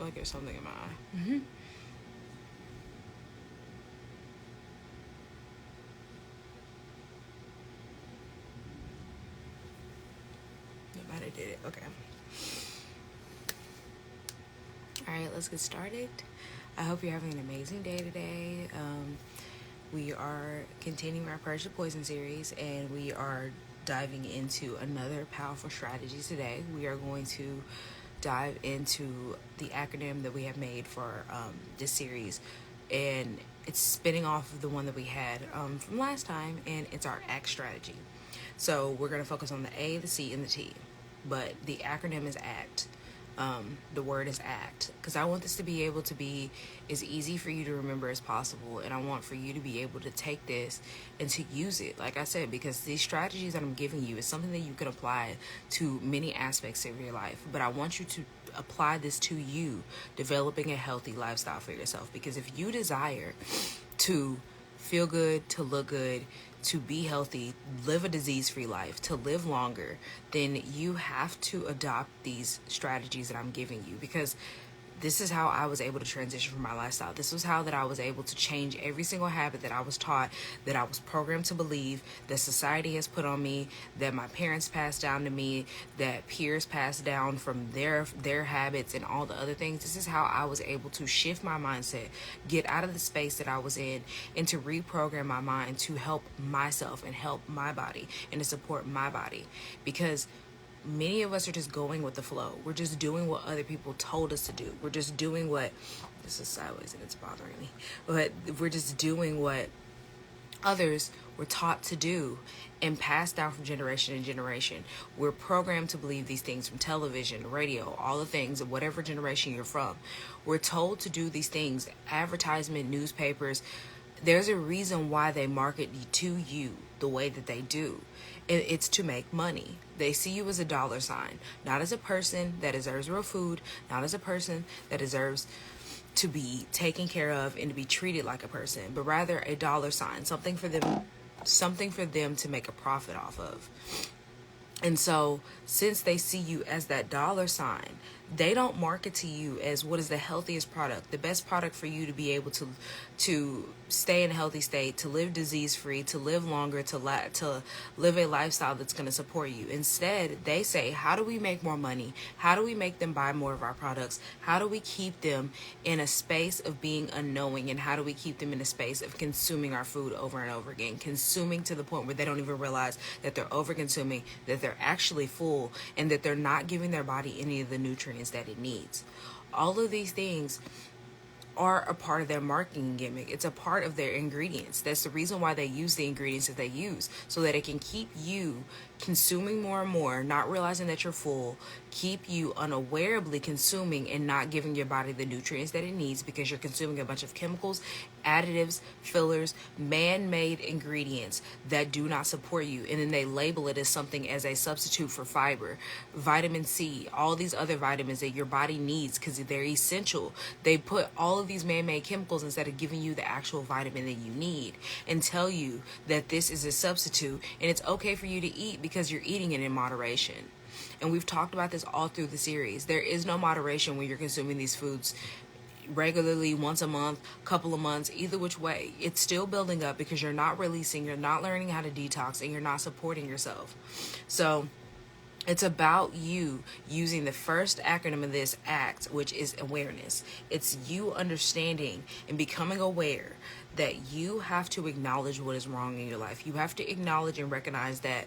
feel like there's something in my eye. Nobody did it. Okay. All right, let's get started. I hope you're having an amazing day today. We are continuing our Purging Poison series, and we are diving into another powerful strategy today. We are going to dive into the acronym that we have made for this series, and it's spinning off of the one that we had from last time, and it's our ACT strategy. So we're going to focus on the A, the C, and the T, but the acronym is ACT. The word is ACT, because I want this to be able to be as easy for you to remember as possible, and I want for you to be able to take this and to use it, like I said, because these strategies that I'm giving you is something that you can apply to many aspects of your life, but I want you to apply this to you developing a healthy lifestyle for yourself, because if you desire to feel good, to look good, to be healthy, live a disease-free life, to live longer, then you have to adopt these strategies that I'm giving you, because this is how I was able to transition from my lifestyle. This was how that I was able to change every single habit that I was taught, that I was programmed to believe, that society has put on me, that my parents passed down to me, that peers passed down from their habits and all the other things. This is how I was able to shift my mindset, get out of the space that I was in, and to reprogram my mind to help myself and help my body and to support my body. Because many of us are just going with the flow. We're just doing what other people told us to do. We're just doing what, this is sideways and it's bothering me, but we're just doing what others were taught to do and passed down from generation to generation. We're programmed to believe these things from television, radio, all the things of whatever generation you're from. We're told to do these things, advertisement, newspapers. There's a reason why they market to you the way that they do. It's to make money. They see you as a dollar sign, not as a person that deserves real food, not as a person that deserves to be taken care of and to be treated like a person, but rather a dollar sign, something for them to make a profit off of. And so, since they see you as that dollar sign, they don't market to you as what is the healthiest product, the best product for you to be able to stay in a healthy state, to live disease-free, to live longer, to live a lifestyle that's going to support you. Instead, they say, how do we make more money? How do we make them buy more of our products? How do we keep them in a space of being unknowing? And how do we keep them in a space of consuming our food over and over again? Consuming to the point where they don't even realize that they're over-consuming, that they're actually full, and that they're not giving their body any of the nutrients that it needs. All of these things are a part of their marketing gimmick. It's a part of their ingredients. That's the reason why they use the ingredients that they use, so that it can keep you consuming more and more, not realizing that you're full, keep you unawarely consuming and not giving your body the nutrients that it needs, because you're consuming a bunch of chemicals, additives, fillers, man-made ingredients that do not support you. And then they label it as something as a substitute for fiber, vitamin C, all these other vitamins that your body needs because they're essential. They put all of these man-made chemicals instead of giving you the actual vitamin that you need, and tell you that this is a substitute and it's okay for you to eat because you're eating it in moderation. And we've talked about this all through the series. There is no moderation when you're consuming these foods regularly, once a month, couple of months, either which way. It's still building up because you're not releasing, you're not learning how to detox, and you're not supporting yourself. So it's about you using the first acronym of this ACT, which is awareness. It's you understanding and becoming aware that you have to acknowledge what is wrong in your life. You have to acknowledge and recognize that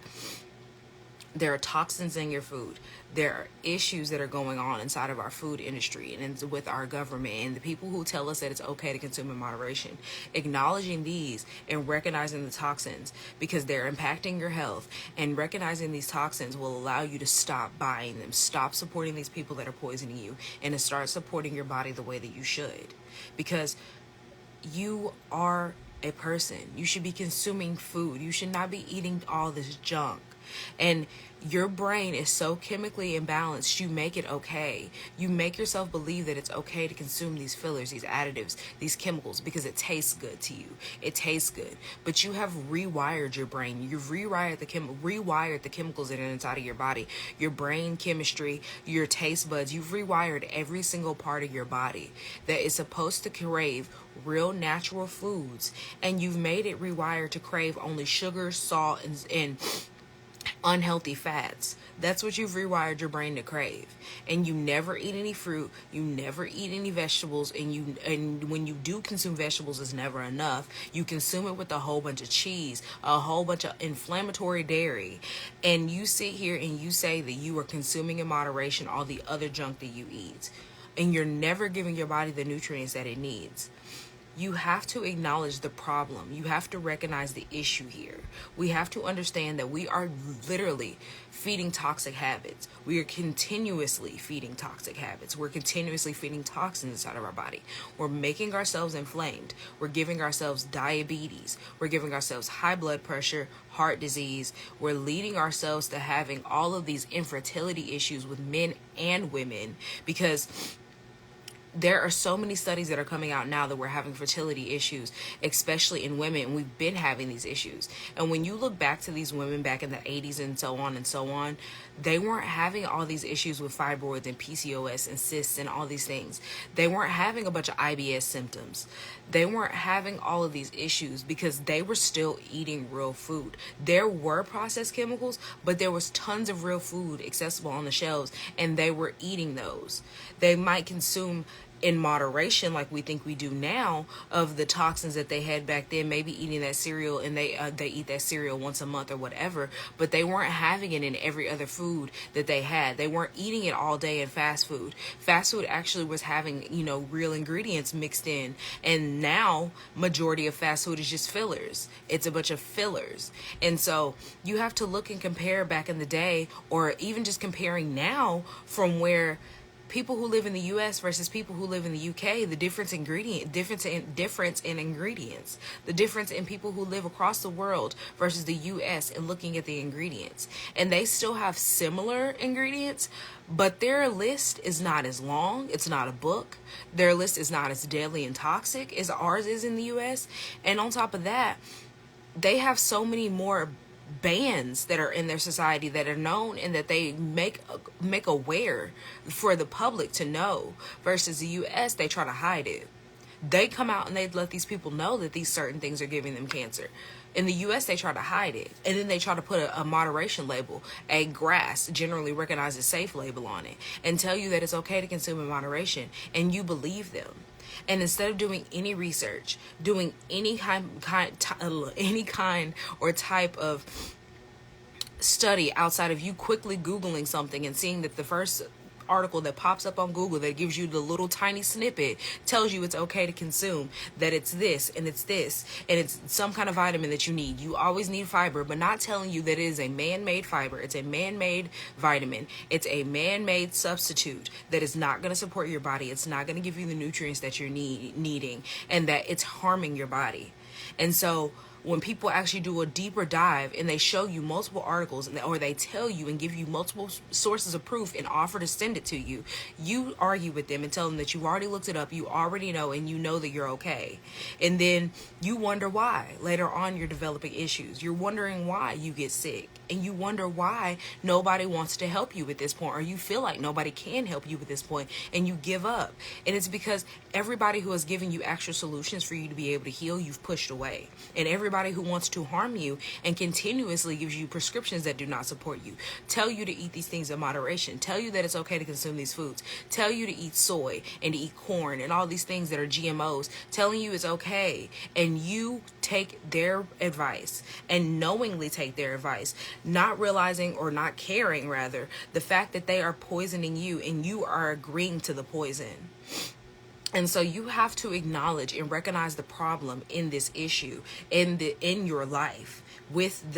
there are toxins in your food. There are issues that are going on inside of our food industry and with our government and the people who tell us that it's okay to consume in moderation. Acknowledging these and recognizing the toxins, because they're impacting your health, and recognizing these toxins will allow you to stop buying them, stop supporting these people that are poisoning you, and to start supporting your body the way that you should. Because you are a person. You should be consuming food. You should not be eating all this junk. And your brain is so chemically imbalanced, you make it okay. You make yourself believe that it's okay to consume these fillers, these additives, these chemicals, because it tastes good to you. It tastes good. But you have rewired your brain. You've rewired the chemicals that are inside of your body. Your brain chemistry, your taste buds. You've rewired every single part of your body that is supposed to crave real natural foods. And you've made it rewired to crave only sugar, salt, and unhealthy fats. That's what you've rewired your brain to crave. And you never eat any fruit, you never eat any vegetables, and when you do consume vegetables, it's never enough. You consume it with a whole bunch of cheese, a whole bunch of inflammatory dairy, and you sit here and you say that you are consuming in moderation all the other junk that you eat, and you're never giving your body the nutrients that it needs. You have to acknowledge the problem. You have to recognize the issue here. We have to understand that we are literally feeding toxic habits. We are continuously feeding toxic habits. We're continuously feeding toxins inside of our body. We're making ourselves inflamed. We're giving ourselves diabetes. We're giving ourselves high blood pressure, heart disease. We're leading ourselves to having all of these infertility issues with men and women, because there are so many studies that are coming out now that we're having fertility issues, especially in women, and we've been having these issues. And when you look back to these women back in the 80s and so on, they weren't having all these issues with fibroids and PCOS and cysts and all these things. They weren't having a bunch of IBS symptoms. They weren't having all of these issues because they were still eating real food. There were processed chemicals, but there was tons of real food accessible on the shelves, and they were eating those. They might consume in moderation, like we think we do now, of the toxins that they had back then, maybe eating that cereal, and they eat that cereal once a month or whatever, but they weren't having it in every other food that they had. They weren't eating it all day in fast food. Fast food actually was having, real ingredients mixed in, and now majority of fast food is just fillers. It's a bunch of fillers. And so you have to look and compare back in the day, or even just comparing now from where people who live in the U.S. versus people who live in the U.K., the difference in ingredients, the difference in people who live across the world versus the U.S. and looking at the ingredients. And they still have similar ingredients, but their list is not as long. It's not a book. Their list is not as deadly and toxic as ours is in the U.S. And on top of that, they have so many more bans that are in their society that are known and that they make aware for the public to know, versus the US, they try to hide it. They come out and they let these people know that these certain things are giving them cancer. In the US, they try to hide it, and then they try to put a moderation label, a GRAS, generally recognized as safe label, on it, and tell you that it's okay to consume in moderation, and you believe them. And instead of doing any research, doing any kind or type of study outside of you quickly Googling something and seeing that the first article that pops up on Google that gives you the little tiny snippet tells you it's okay to consume, that it's this and it's this and it's some kind of vitamin that you need. You always need fiber, but not telling you that it is a man-made fiber. It's a man-made vitamin. It's a man-made substitute that is not going to support your body. It's not going to give you the nutrients that you're needing, and that it's harming your body. And so when people actually do a deeper dive and they show you multiple articles, or they tell you and give you multiple sources of proof and offer to send it to you, you argue with them and tell them that you already looked it up, you already know, and you know that you're okay. And then you wonder why later on you're developing issues. You're wondering why you get sick, and you wonder why nobody wants to help you at this point, or you feel like nobody can help you at this point, and you give up. And it's because everybody who has given you actual solutions for you to be able to heal, you've pushed away. And everybody who wants to harm you and continuously gives you prescriptions that do not support you, tell you to eat these things in moderation, tell you that it's okay to consume these foods, tell you to eat soy and to eat corn and all these things that are GMOs, telling you it's okay, and you take their advice and knowingly take their advice, not realizing, or not caring rather, the fact that they are poisoning you and you are agreeing to the poison. And so you have to acknowledge and recognize the problem in this issue in your life,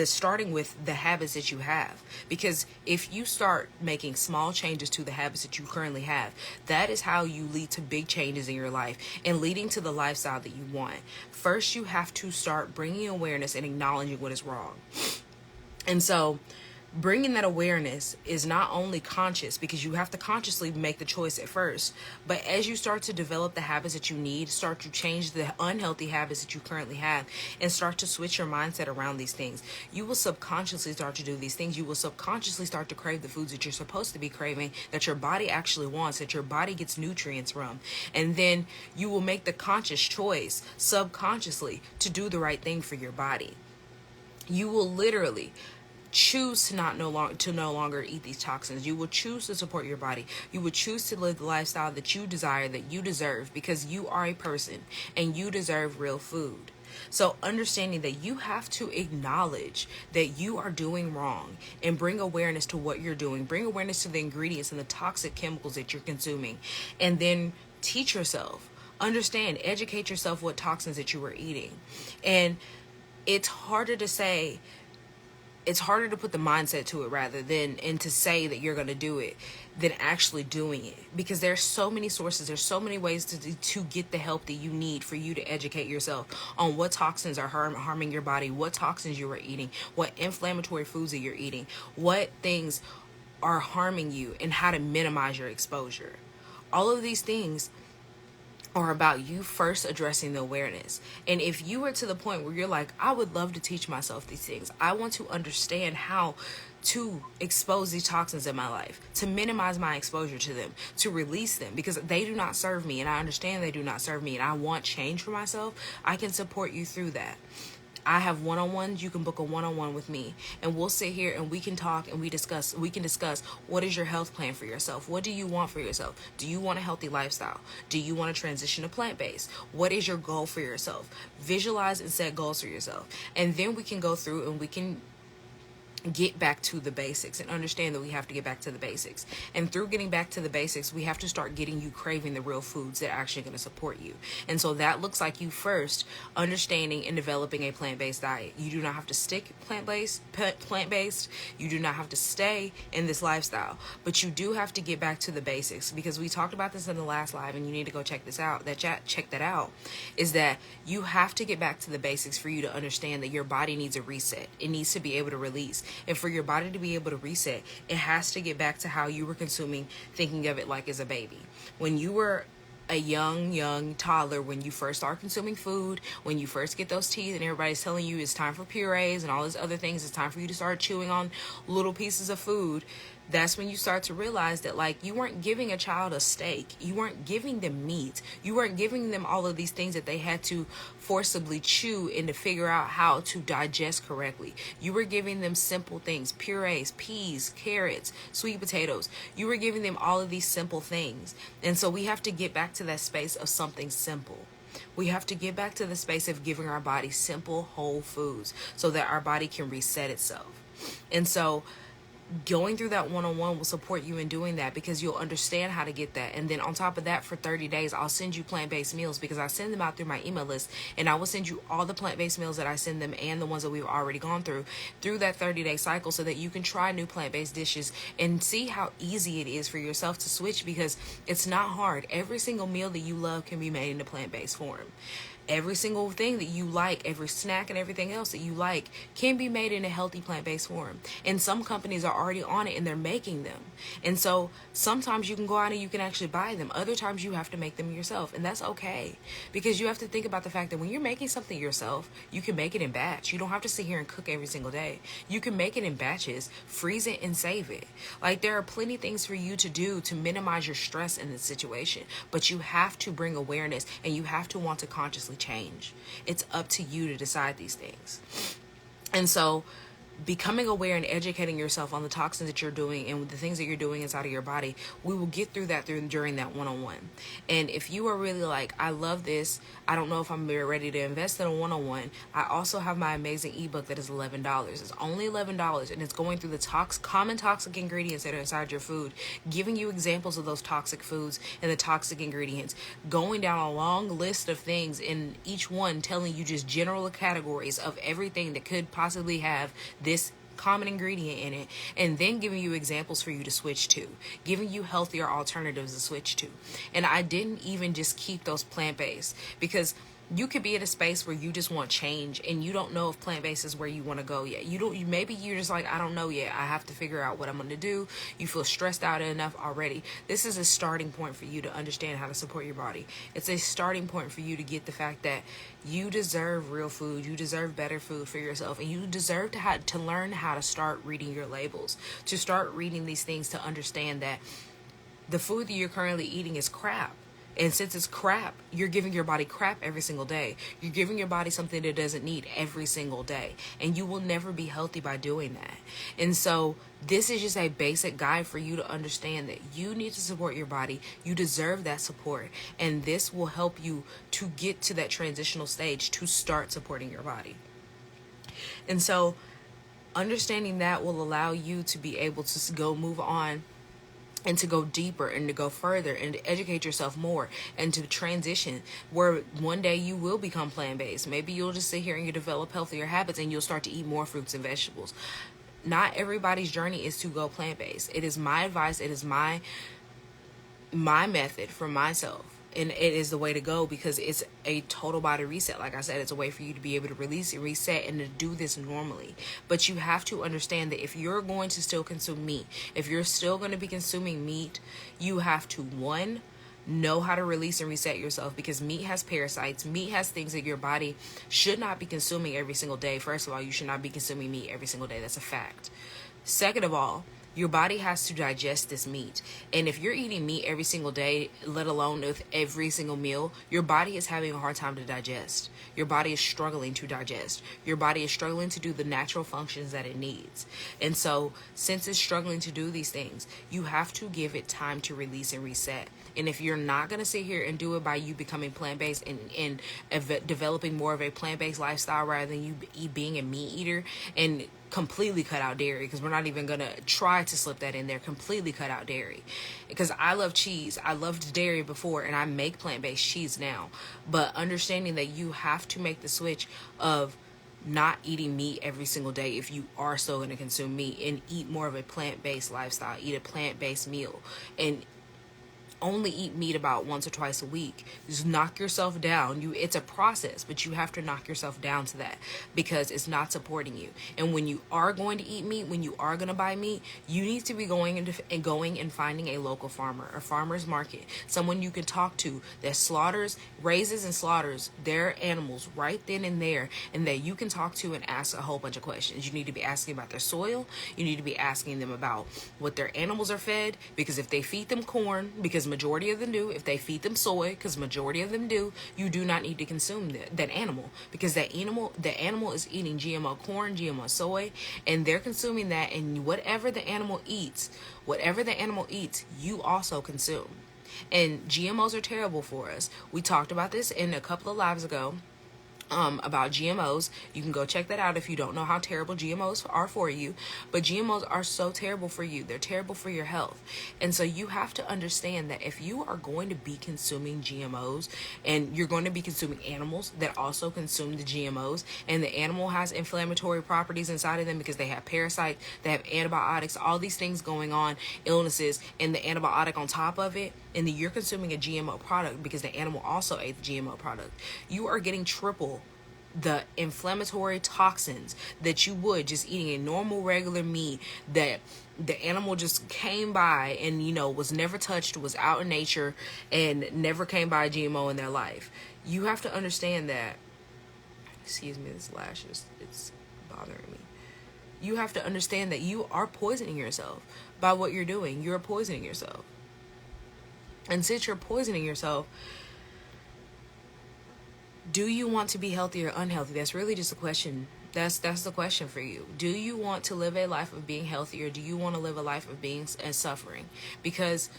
starting with the habits that you have. Because if you start making small changes to the habits that you currently have, that is how you lead to big changes in your life and leading to the lifestyle that you want. First, you have to start bringing awareness and acknowledging what is wrong. And so bringing that awareness is not only conscious, because you have to consciously make the choice at first, but as you start to develop the habits that you need, start to change the unhealthy habits that you currently have, and start to switch your mindset around these things, you will subconsciously start to do these things. You will subconsciously start to crave the foods that you're supposed to be craving, that your body actually wants, that your body gets nutrients from. And then you will make the conscious choice subconsciously to do the right thing for your body. You will literally choose to no longer eat these toxins. You will choose to support your body. You will choose to live the lifestyle that you desire, that you deserve, because you are a person and you deserve real food. So understanding that you have to acknowledge that you are doing wrong and bring awareness to what you're doing, bring awareness to the ingredients and the toxic chemicals that you're consuming, and then teach yourself, understand, educate yourself what toxins that you are eating. And it's harder to say, it's harder to put the mindset to it rather than, and to say that you're going to do it, than actually doing it, because there's so many sources, there's so many ways to get the help that you need for you to educate yourself on what toxins are harming your body, what toxins you are eating, what inflammatory foods that you're eating, what things are harming you, and how to minimize your exposure. All of these things are about you first addressing the awareness. And if you are to the point where you're like, I would love to teach myself these things, I want to understand how to expose these toxins in my life, to minimize my exposure to them, to release them, because they do not serve me, and I understand they do not serve me, and I want change for myself, I can support you through that. I have one-on-ones. You can book a one-on-one with me, and we'll sit here and we can talk and we can discuss what is your health plan for yourself? What do you want for yourself? Do you want a healthy lifestyle? Do you want to transition to plant-based? What is your goal for yourself? Visualize and set goals for yourself. And then we can go through and we can get back to the basics and understand that we have to get back to the basics. And through getting back to the basics, we have to start getting you craving the real foods that are actually going to support you. And so that looks like you first understanding and developing a plant-based diet. You do not have to stick plant-based. You do not have to stay in this lifestyle, but you do have to get back to the basics, because we talked about this in the last live, and you need to go check this out. Check that out. Is that you have to get back to the basics for you to understand that your body needs a reset. It needs to be able to release. And for your body to be able to reset, it has to get back to how you were consuming, thinking of it like as a baby. When you were a young toddler, when you first start consuming food, when you first get those teeth and everybody's telling you it's time for purees and all these other things, it's time for you to start chewing on little pieces of food, that's when you start to realize that, like, you weren't giving a child a steak. You weren't giving them meat. You weren't giving them all of these things that they had to forcibly chew and to figure out how to digest correctly. You were giving them simple things, purees, peas, carrots, sweet potatoes. You were giving them all of these simple things. And so we have to get back to that space of something simple. We have to get back to the space of giving our body simple, whole foods so that our body can reset itself. And so going through that one-on-one will support you in doing that, because you'll understand how to get that. And then on top of that, for 30 days, I'll send you plant-based meals, because I send them out through my email list, and I will send you all the plant-based meals that I send them and the ones that we've already gone through that 30-day cycle, so that you can try new plant-based dishes and see how easy it is for yourself to switch, because it's not hard. Every single meal that you love can be made in a plant-based form. Every single thing that you like, every snack and everything else that you like can be made in a healthy plant-based form. And some companies are already on it and they're making them. And so sometimes you can go out and you can actually buy them. Other times you have to make them yourself. And that's okay. Because you have to think about the fact that when you're making something yourself, you can make it in batch. You don't have to sit here and cook every single day. You can make it in batches, freeze it, and save it. Like, there are plenty of things for you to do to minimize your stress in this situation. But you have to bring awareness, and you have to want to consciously change. It's up to you to decide these things. And so becoming aware and educating yourself on the toxins that you're doing and the things that you're doing inside of your body, we will get through that during that one-on-one. And if you are really like, I love this, I don't know if I'm ready to invest in a one-on-one, I also have my amazing ebook that is $11. It's only $11, and it's going through the common toxic ingredients that are inside your food, giving you examples of those toxic foods and the toxic ingredients, going down a long list of things, in each one telling you just general categories of everything that could possibly have this common ingredient in it, and then giving you examples for you to switch to, giving you healthier alternatives to switch to. And I didn't even just keep those plant-based, because You could be at a space where you just want change and you don't know if plant-based is where you want to go yet. Maybe you're just like, I don't know yet. I have to figure out what I'm going to do. You feel stressed out enough already. This is a starting point for you to understand how to support your body. It's a starting point for you to get the fact that you deserve real food. You deserve better food for yourself, and you deserve to learn how to start reading your labels, to start reading these things, to understand that the food that you're currently eating is crap. And since it's crap, you're giving your body crap every single day. You're giving your body something that it doesn't need every single day. And you will never be healthy by doing that. And so this is just a basic guide for you to understand that you need to support your body. You deserve that support. And this will help you to get to that transitional stage to start supporting your body. And so understanding that will allow you to be able to go move on and to go deeper and to go further and to educate yourself more and to transition where one day you will become plant-based. Maybe you'll just sit here and you develop healthier habits and you'll start to eat more fruits and vegetables. Not everybody's journey is to go plant-based. It is my advice. It is my method for myself. And it is the way to go because it's a total body reset. Like I said, it's a way for you to be able to release and reset and to do this normally. But you have to understand that if you're going to still consume meat, if you're still going to be consuming meat, you have to, one, know how to release and reset yourself, because meat has parasites. Meat has things that your body should not be consuming every single day. First of all, you should not be consuming meat every single day. That's a fact. Second of all, your body has to digest this meat. And if you're eating meat every single day, let alone with every single meal, your body is having a hard time to digest. Your body is struggling to digest. Your body is struggling to do the natural functions that it needs. And so since it's struggling to do these things, you have to give it time to release and reset. And if you're not going to sit here and do it by you becoming plant-based and developing more of a plant-based lifestyle rather than you being a meat eater and completely cut out dairy, because we're not even going to try to slip that in there, completely cut out dairy, because I love cheese. I loved dairy before and I make plant-based cheese now, but understanding that you have to make the switch of not eating meat every single day if you are still going to consume meat, and eat more of a plant-based lifestyle, eat a plant-based meal, and only eat meat about once or twice a week. Just knock yourself down. It's a process, but you have to knock yourself down to that, because it's not supporting you. And when you are going to eat meat, when you are going to buy meat, you need to be going and finding a local farmer, a farmer's market, someone you can talk to that raises and slaughters their animals right then and there, and that you can talk to and ask a whole bunch of questions. You need to be asking about their soil. You need to be asking them about what their animals are fed, because if they feed them corn, because majority of them do, if they feed them soy, because majority of them do, you do not need to consume that animal, because the animal is eating GMO corn, GMO soy, and they're consuming that, and whatever the animal eats, you also consume. And GMOs are terrible for us. We talked about this in a couple of lives ago. About GMOs. You can go check that out if you don't know how terrible GMOs are for you. But GMOs are so terrible for you. They're terrible for your health. And so you have to understand that if you are going to be consuming GMOs, and you're going to be consuming animals that also consume the GMOs, and the animal has inflammatory properties inside of them because they have parasites, they have antibiotics, all these things going on, illnesses, and the antibiotic on top of it, and then you're consuming a GMO product because the animal also ate the GMO product, you are getting triple the inflammatory toxins that you would just eating a normal regular meat that the animal just came by and was never touched, was out in nature, and never came by a GMO in their life. You have to understand that, excuse me, this lash it's bothering me. You have to understand that you are poisoning yourself by what you're doing. You're poisoning yourself. And since you're poisoning yourself, do you want to be healthy or unhealthy? That's really just a question. That's the question for you. Do you want to live a life of being healthy, or do you want to live a life of being and suffering? Because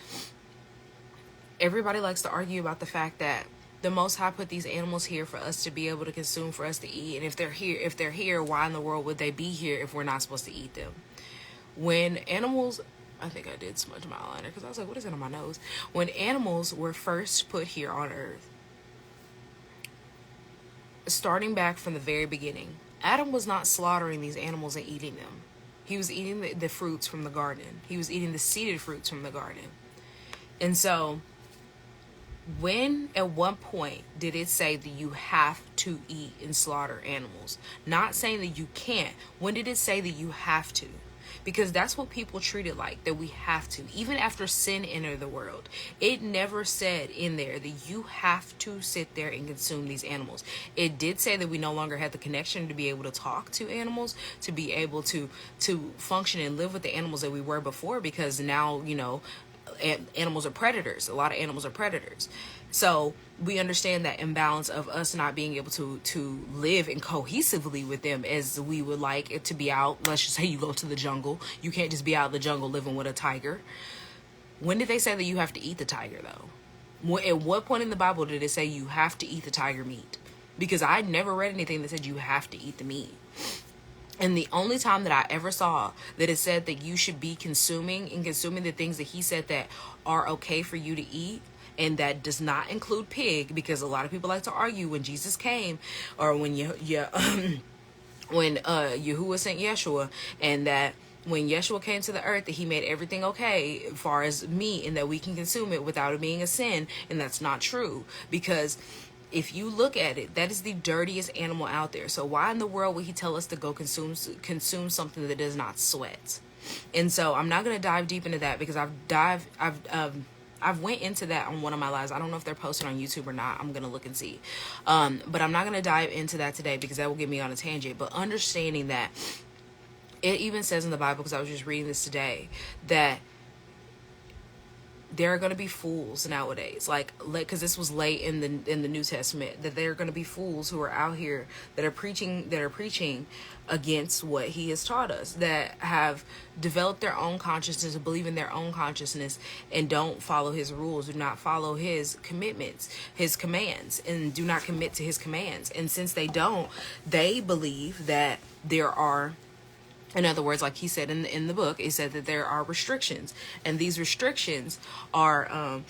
everybody likes to argue about the fact that the Most High put these animals here for us to be able to consume, for us to eat. And if they're here, why in the world would they be here if we're not supposed to eat them? When animals, I think I did smudge my eyeliner because I was like, what is it on my nose? When animals were first put here on earth, starting back from the very beginning, Adam was not slaughtering these animals and eating them. He was eating the fruits from the garden. He was eating the seeded fruits from the garden. And so When, at one point, did it say that you have to eat and slaughter animals? Not saying that you can't. When did it say that you have to? Because that's what people treat it like, that we have to. Even after sin entered the world, it never said in there that you have to sit there and consume these animals. It did say that we no longer had the connection to be able to talk to animals, to be able to function and live with the animals that we were before, because now, animals are predators. A lot of animals are predators. So we understand that imbalance of us not being able to live and cohesively with them as we would like it to be out. Let's just say you go to the jungle. You can't just be out in the jungle living with a tiger. When did they say that you have to eat the tiger, though? At what point in the Bible did it say you have to eat the tiger meat? Because I never read anything that said you have to eat the meat. And the only time that I ever saw that it said that you should be consuming the things that he said that are okay for you to eat, and that does not include pig, because a lot of people like to argue when Jesus came, or when when Yahuwah sent Yeshua, and that when Yeshua came to the earth, that he made everything okay as far as meat, and that we can consume it without it being a sin. And that's not true, because if you look at it, that is the dirtiest animal out there. So why in the world would he tell us to go consume something that does not sweat? And so I'm not going to dive deep into that, because I've went into that on one of my lives. I don't know if they're posted on YouTube or not. I'm going to look and see. But I'm not going to dive into that today, because that will get me on a tangent. But understanding that it even says in the Bible, because I was just reading this today, that there are going to be fools nowadays, because this was late in the New Testament, that there are going to be fools who are out here that are preaching against what he has taught us, that have developed their own consciousness and believe in their own consciousness, and don't follow his rules, do not follow his commitments, his commands, and do not commit to his commands. And since they don't, they believe that there are, in other words, like he said in the book, it said that there are restrictions, and these restrictions are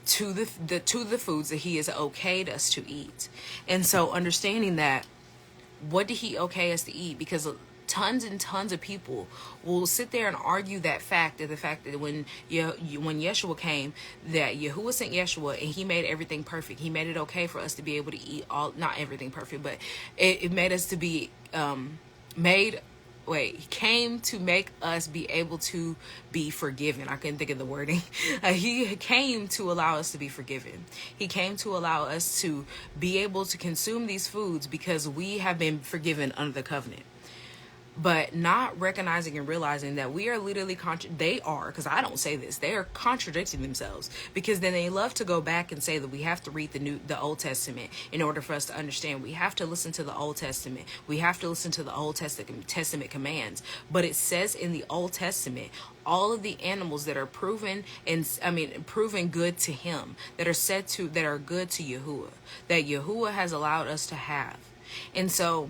to the foods that he has okayed us to eat. And so understanding that, what did he okay us to eat? Because tons and tons of people will sit there and argue the fact that when Yeshua came, that Yahuwah sent Yeshua and he made everything perfect. He made it okay for us to be able to eat not everything perfect, but it made us to be he came to make us be able to be forgiven. I couldn't think of the wording. He came to allow us to be forgiven. He came to allow us to be able to consume these foods because we have been forgiven under the covenant. But not recognizing and realizing that we are literally because I don't say this, they are contradicting themselves, because then they love to go back and say that we have to read the Old Testament in order for us to understand. We have to listen to the Old Testament. We have to listen to the Old Testament commands. But it says in the Old Testament, all of the animals that are proven good to him, that are good to Yahuwah, that Yahuwah has allowed us to have. And so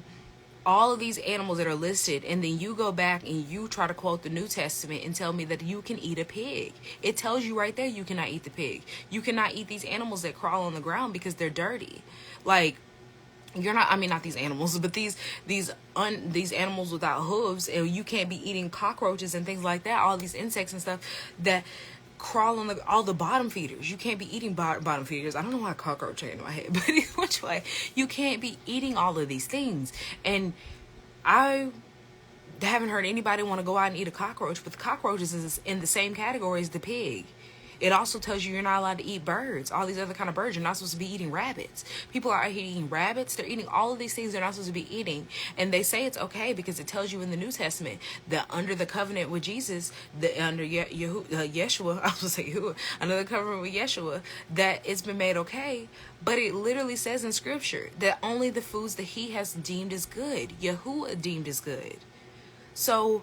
all of these animals that are listed, and then you go back and you try to quote the New Testament and tell me that you can eat a pig. It tells you right there you cannot eat the pig. You cannot eat these animals that crawl on the ground because they're dirty. Not these animals, but these animals without hooves, and you can't be eating cockroaches and things like that, all these insects and stuff that crawl on all the bottom feeders. You can't be eating bottom feeders. I don't know why cockroach came in my head, but which way, you can't be eating all of these things. And I haven't heard anybody want to go out and eat a cockroach, but the cockroaches is in the same category as the pig. It also tells you you're not allowed to eat birds, all these other kind of birds. You're not supposed to be eating rabbits. People are out here eating rabbits. They're eating all of these things they're not supposed to be eating. And they say it's okay because it tells you in the New Testament that under the covenant with Jesus, under Yeshua, I was going to say Yahuwah, under the covenant with Yeshua, that it's been made okay. But it literally says in Scripture that only the foods that he has deemed as good, Yahuwah deemed as good. So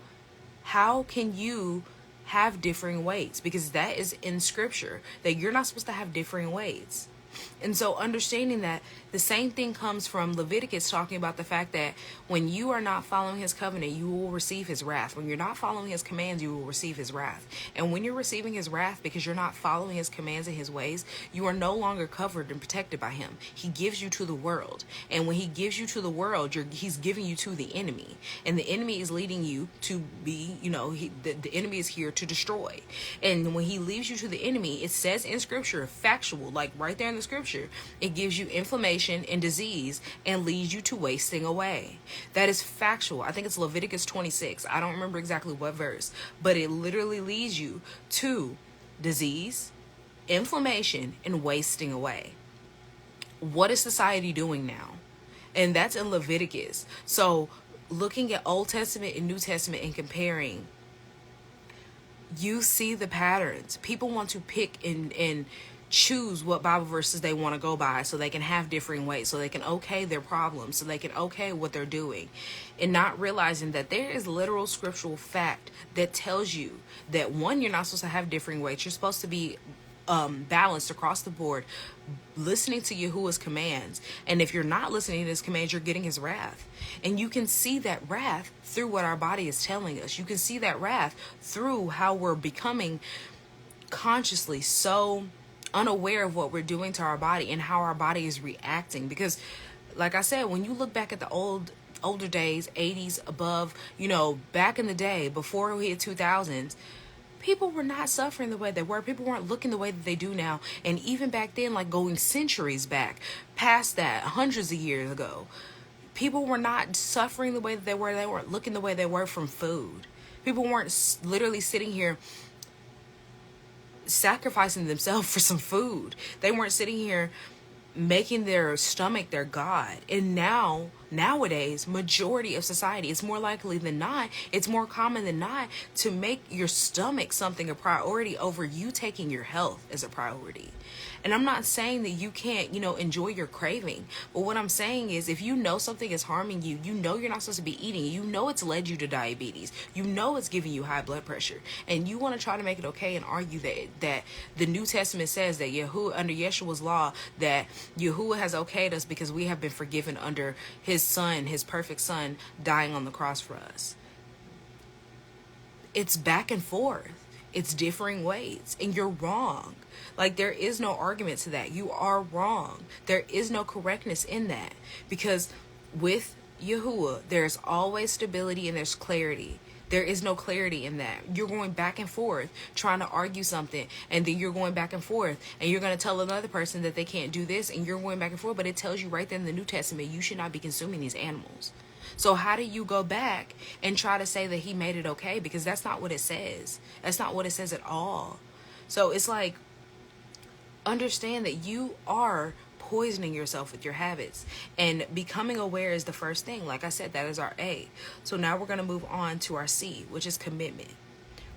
how can you have differing weights? Because that is in Scripture, that you're not supposed to have differing weights. And so understanding that the same thing comes from Leviticus, talking about the fact that when you are not following his covenant, you will receive his wrath. When you're not following his commands, you will receive his wrath. And when you're receiving his wrath because you're not following his commands and his ways, you are no longer covered and protected by him. He gives you to the world. And when he gives you to the world, he's giving you to the enemy. And the enemy is leading you to be, the enemy is here to destroy. And when he leaves you to the enemy, it says in scripture, factual, like right there in the scripture, it gives you inflammation and disease and leads you to wasting away. That is factual. I think it's Leviticus 26. I don't remember exactly what verse, but it literally leads you to disease, inflammation, and wasting away. What is society doing now? And that's in Leviticus. So looking at Old Testament and New Testament and comparing, you see the patterns. People want to pick and choose what Bible verses they want to go by so they can have differing ways, so they can okay their problems, so they can okay what they're doing, and not realizing that there is literal scriptural fact that tells you that, one, you're not supposed to have differing weights. You're supposed to be balanced across the board, listening to Yahuwah's commands. And if you're not listening to his commands, you're getting his wrath. And you can see that wrath through what our body is telling us. You can see that wrath through how we're becoming consciously so unaware of what we're doing to our body and how our body is reacting. Because like I said, when you look back at the older days, 80s above, back in the day before we hit 2000s, people were not suffering the way they were. People weren't looking the way that they do now. And even back then, like going centuries back, past that, hundreds of years ago, people were not suffering the way that they were. They weren't looking the way they were from food. People weren't literally sitting here sacrificing themselves for some food. They weren't sitting here making their stomach their god. And nowadays, majority of society, it's more likely than not, it's more common than not to make your stomach something a priority over you taking your health as a priority. And I'm not saying that you can't, enjoy your craving. But what I'm saying is, if you know something is harming you, you're not supposed to be eating. It's led you to diabetes. It's giving you high blood pressure. And you want to try to make it okay and argue that the New Testament says that under Yeshua's law, that Yahuwah has okayed us because we have been forgiven under his son, his perfect son, dying on the cross for us. It's back and forth. It's differing ways. And you're wrong. Like, there is no argument to that. You are wrong. There is no correctness in that. Because with Yahuwah, there's always stability and there's clarity. There is no clarity in that. You're going back and forth trying to argue something, and then you're going back and forth, and you're going to tell another person that they can't do this, and you're going back and forth, but it tells you right there in the New Testament, you should not be consuming these animals. So how do you go back and try to say that he made it okay? Because that's not what it says. That's not what it says at all. So it's like, understand that you are poisoning yourself with your habits, and becoming aware is the first thing. Like I said, that is our A. So now we're going to move on to our C, which is commitment.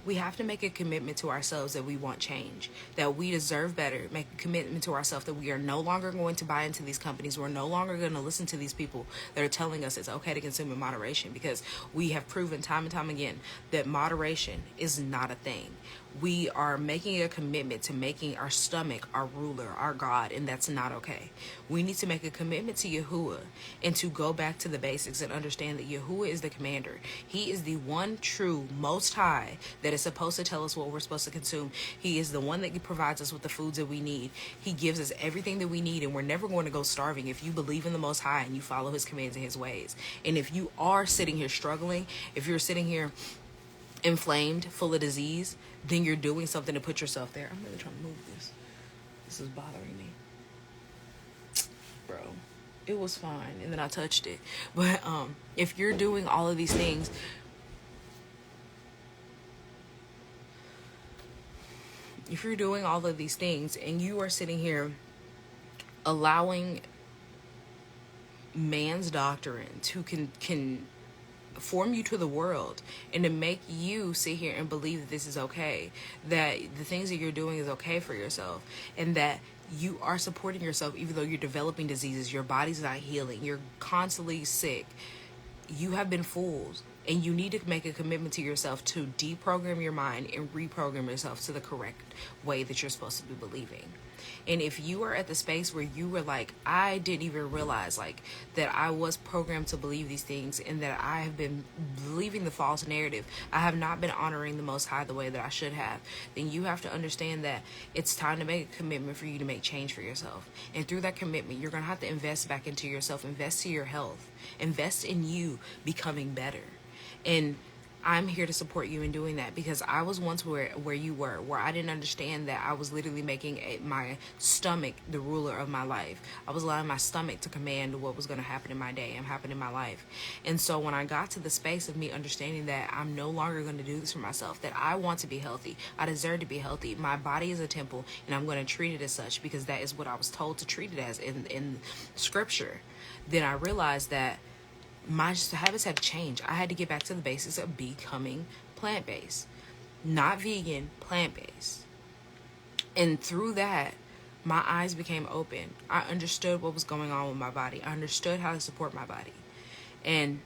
We have to make a commitment to ourselves that we want change, that we deserve better. Make a commitment to ourselves that we are no longer going to buy into these companies. We're no longer going to listen to these people that are telling us it's okay to consume in moderation, because we have proven time and time again that moderation is not a thing. We are making a commitment to making our stomach our ruler, our God, and that's not okay. We need to make a commitment to Yahuwah and to go back to the basics and understand that Yahuwah is the commander. He is the one true Most High that is supposed to tell us what we're supposed to consume. He is the one that provides us with the foods that we need. He gives us everything that we need, and we're never going to go starving if you believe in the Most High and you follow his commands and his ways. And if you are sitting here struggling, if you're sitting here inflamed, full of disease, then you're doing something to put yourself there. I'm really trying to move this. This is bothering me. Bro, it was fine, and then I touched it. But if you're doing all of these things, and you are sitting here allowing man's doctrine to can form you to the world and to make you sit here and believe that this is okay, that the things that you're doing is okay for yourself, and that you are supporting yourself even though you're developing diseases, your body's not healing, you're constantly sick, you have been fooled. And you need to make a commitment to yourself to deprogram your mind and reprogram yourself to the correct way that you're supposed to be believing. And if you are at the space where you were like, I didn't even realize like that I was programmed to believe these things, and that I have been believing the false narrative, I have not been honoring the Most High the way that I should have, then you have to understand that it's time to make a commitment for you to make change for yourself. And through that commitment, you're going to have to invest back into yourself, invest in your health, invest in you becoming better. And I'm here to support you in doing that, because I was once where you were, where I didn't understand that I was literally making my stomach the ruler of my life. I was allowing my stomach to command what was going to happen in my day and happen in my life. And so when I got to the space of me understanding that I'm no longer going to do this for myself, that I want to be healthy, I deserve to be healthy, my body is a temple, and I'm going to treat it as such because that is what I was told to treat it as in scripture, then I realized that my habits had to change. I had to get back to the basics of becoming plant-based, not vegan, plant-based. And through that, my eyes became open. I understood what was going on with my body. I understood how to support my body. And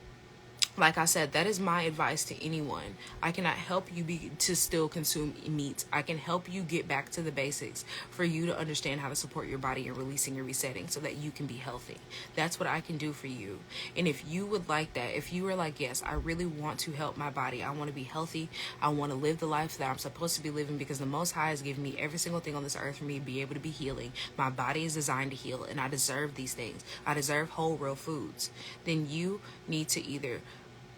like I said, that is my advice to anyone. I cannot help you to still consume meat. I can help you get back to the basics for you to understand how to support your body and releasing and resetting so that you can be healthy. That's what I can do for you. And if you would like that, if you were like, yes, I really want to help my body, I want to be healthy, I want to live the life that I'm supposed to be living, because the Most High has given me every single thing on this earth for me to be able to be healing. My body is designed to heal, and I deserve these things. I deserve whole, real foods. Then you need to either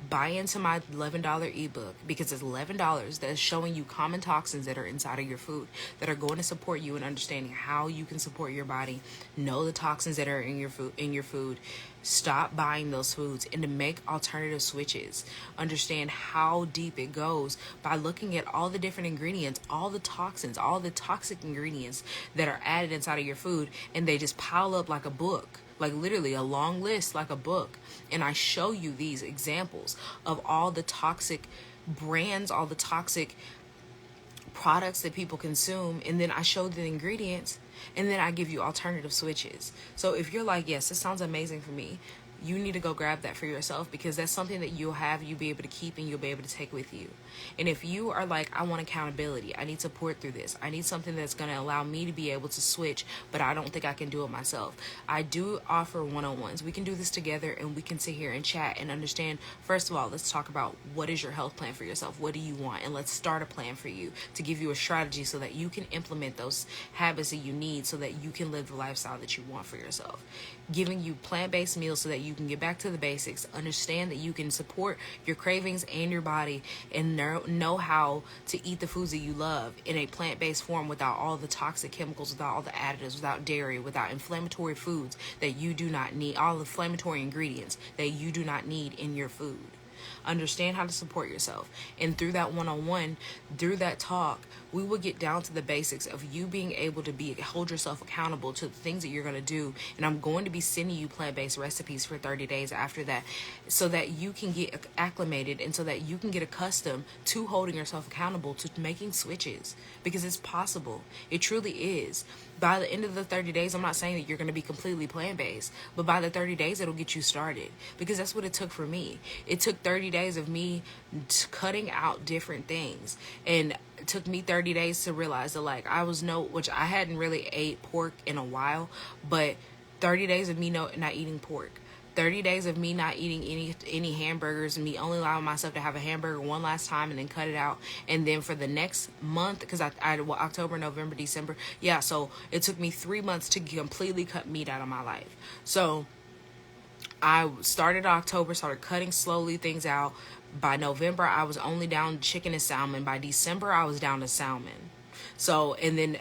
buy into my $11 ebook, because it's $11 that is showing you common toxins that are inside of your food that are going to support you in understanding how you can support your body, know the toxins that are in your food, stop buying those foods, and to make alternative switches. Understand how deep it goes by looking at all the different ingredients, all the toxins, all the toxic ingredients that are added inside of your food, and they just pile up like a book. Like literally a long list, like a book. And I show you these examples of all the toxic brands, all the toxic products that people consume. And then I show the ingredients, and then I give you alternative switches. So if you're like, yes, this sounds amazing for me, you need to go grab that for yourself, because that's something that you'll be able to keep, and you'll be able to take with you. And if you are like, I want accountability, I need support through this, I need something that's going to allow me to be able to switch, but I don't think I can do it myself, I do offer one-on-ones. We can do this together, and we can sit here and chat and understand. First of all, let's talk about what is your health plan for yourself, what do you want, and let's start a plan for you to give you a strategy so that you can implement those habits that you need so that you can live the lifestyle that you want for yourself. Giving you plant-based meals so that you can get back to the basics, understand that you can support your cravings and your body, and know how to eat the foods that you love in a plant-based form without all the toxic chemicals, without all the additives, without dairy, without inflammatory foods that you do not need, all the inflammatory ingredients that you do not need in your food. Understand how to support yourself. And through that one-on-one, through that talk, we will get down to the basics of you being able to hold yourself accountable to the things that you're going to do. And I'm going to be sending you plant-based recipes for 30 days after that, so that you can get acclimated and so that you can get accustomed to holding yourself accountable to making switches, because it's possible. It truly is. By the end of the 30 days, I'm not saying that you're going to be completely plant-based, but by the 30 days, it'll get you started, because that's what it took for me. It took 30 days of me cutting out different things, and it took me 30 days to realize that, like, which I hadn't really ate pork in a while, but 30 days of me not eating pork. 30 days of me not eating any hamburgers, and me only allowing myself to have a hamburger one last time and then cut it out. And then for the next month, because I October, November, December. Yeah, so it took me 3 months to completely cut meat out of my life. So I started October, started cutting slowly things out. By November, I was only down to chicken and salmon. By December, I was down to salmon. So, and then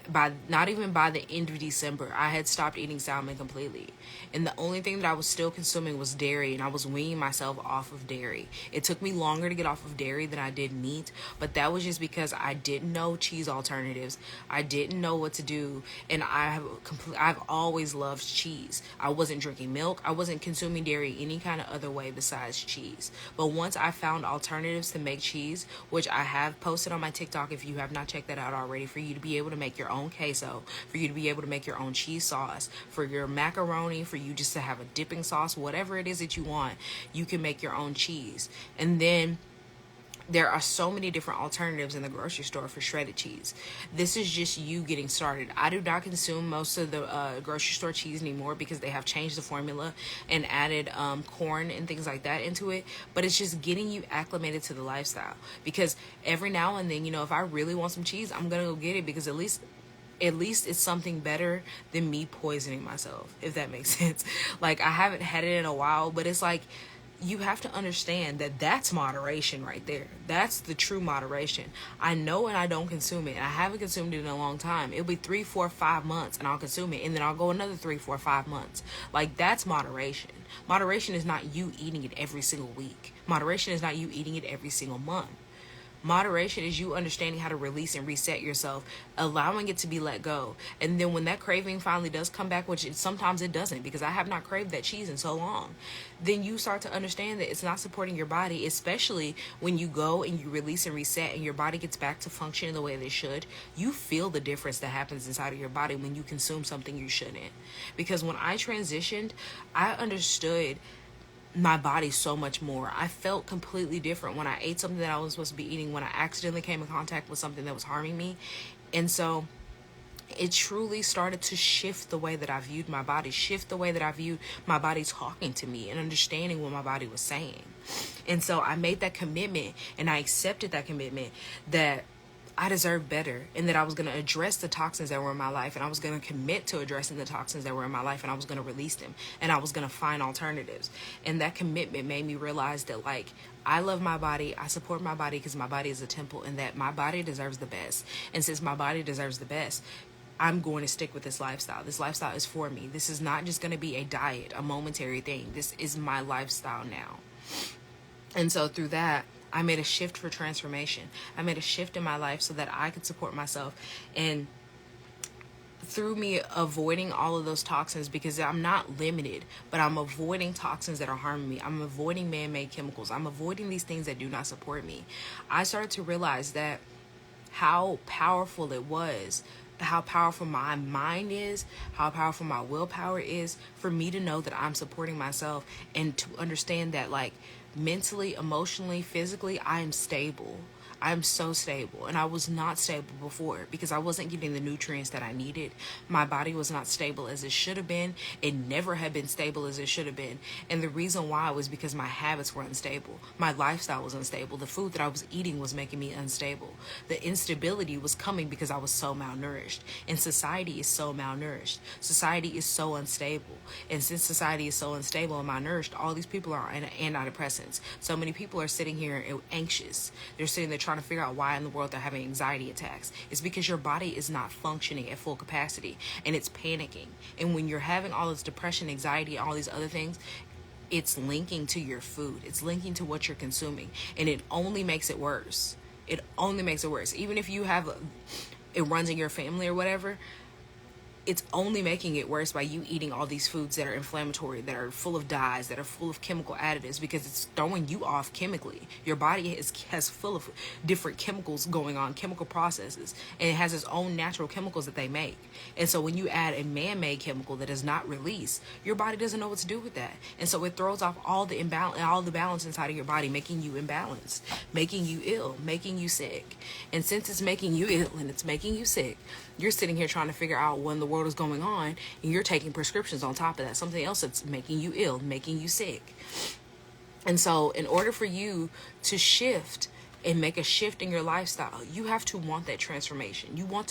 not even by the end of December, I had stopped eating salmon completely. And the only thing that I was still consuming was dairy, and I was weaning myself off of dairy. It took me longer to get off of dairy than I did meat, but that was just because I didn't know cheese alternatives. I didn't know what to do, and I've always loved cheese. I wasn't drinking milk. I wasn't consuming dairy any kind of other way besides cheese. But once I found alternatives to make cheese, which I have posted on my TikTok, if you have not checked that out already, for you to be able to make your own queso, for you to be able to make your own cheese sauce, for your macaroni, for you just to have a dipping sauce, whatever it is that you want, you can make your own cheese. And then there are so many different alternatives in the grocery store for shredded cheese. This is just you getting started. I do not consume most of the grocery store cheese anymore because they have changed the formula and added corn and things like that into it. But it's just getting you acclimated to the lifestyle. Because every now and then, if I really want some cheese, I'm going to go get it, because at least it's something better than me poisoning myself, if that makes sense. Like, I haven't had it in a while, but it's like, you have to understand that that's moderation right there. That's the true moderation. I know, and I don't consume it. And I haven't consumed it in a long time. It'll be 3, 4, 5 months and I'll consume it. And then I'll go another 3, 4, 5 months. Like, that's moderation. Moderation is not you eating it every single week. Moderation is not you eating it every single month. Moderation is you understanding how to release and reset yourself, allowing it to be let go. And then when that craving finally does come back, which sometimes it doesn't, because I have not craved that cheese in so long, then you start to understand that it's not supporting your body, especially when you go and you release and reset and your body gets back to functioning the way they should. You feel the difference that happens inside of your body when you consume something you shouldn't. Because when I transitioned, I understood my body so much more. I felt completely different when I ate something that I was supposed to be eating, when I accidentally came in contact with something that was harming me. And so it truly started to shift the way that I viewed my body, shift the way that I viewed my body talking to me and understanding what my body was saying. And so I made that commitment, and I accepted that commitment that I deserved better, and that I was going to address the toxins that were in my life, and I was going to commit to addressing the toxins that were in my life, and I was going to release them, and I was going to find alternatives. And that commitment made me realize that, like, I love my body, I support my body because my body is a temple, and that my body deserves the best. And since my body deserves the best, I'm going to stick with this lifestyle. This lifestyle is for me. This is not just going to be a diet, a momentary thing. This is my lifestyle now. And so through that, I made a shift for transformation. I made a shift in my life so that I could support myself. And through me avoiding all of those toxins, because I'm not limited, but I'm avoiding toxins that are harming me. I'm avoiding man-made chemicals. I'm avoiding these things that do not support me. I started to realize that how powerful it was, how powerful my mind is, how powerful my willpower is, for me to know that I'm supporting myself, and to understand that, like, mentally, emotionally, physically, I am stable. I'm so stable, and I was not stable before because I wasn't getting the nutrients that I needed. My body was not stable as it should have been. It never had been stable as it should have been. And the reason why was because my habits were unstable. My lifestyle was unstable. The food that I was eating was making me unstable. The instability was coming because I was so malnourished. And society is so malnourished. Society is so unstable. And since society is so unstable and malnourished, all these people are on antidepressants. So many people are sitting here anxious. They're sitting there trying to figure out why in the world they're having anxiety attacks. It's because your body is not functioning at full capacity, and it's panicking. And when you're having all this depression, anxiety, all these other things, it's linking to your food. It's linking to what you're consuming, and it only makes it worse. It only makes it worse. Even if you have it runs in your family or whatever, it's only making it worse by you eating all these foods that are inflammatory, that are full of dyes, that are full of chemical additives, because it's throwing you off chemically. Your body has full of different chemicals going on, chemical processes, and it has its own natural chemicals that they make. And so when you add a man-made chemical that is not released, your body doesn't know what to do with that. And so it throws off all the balance inside of your body, making you imbalanced, making you ill, making you sick. And since it's making you ill and it's making you sick, you're sitting here trying to figure out when the world is going on, and you're taking prescriptions on top of that, something else that's making you ill, making you sick. And so in order for you to shift and make a shift in your lifestyle, you have to want that transformation. You have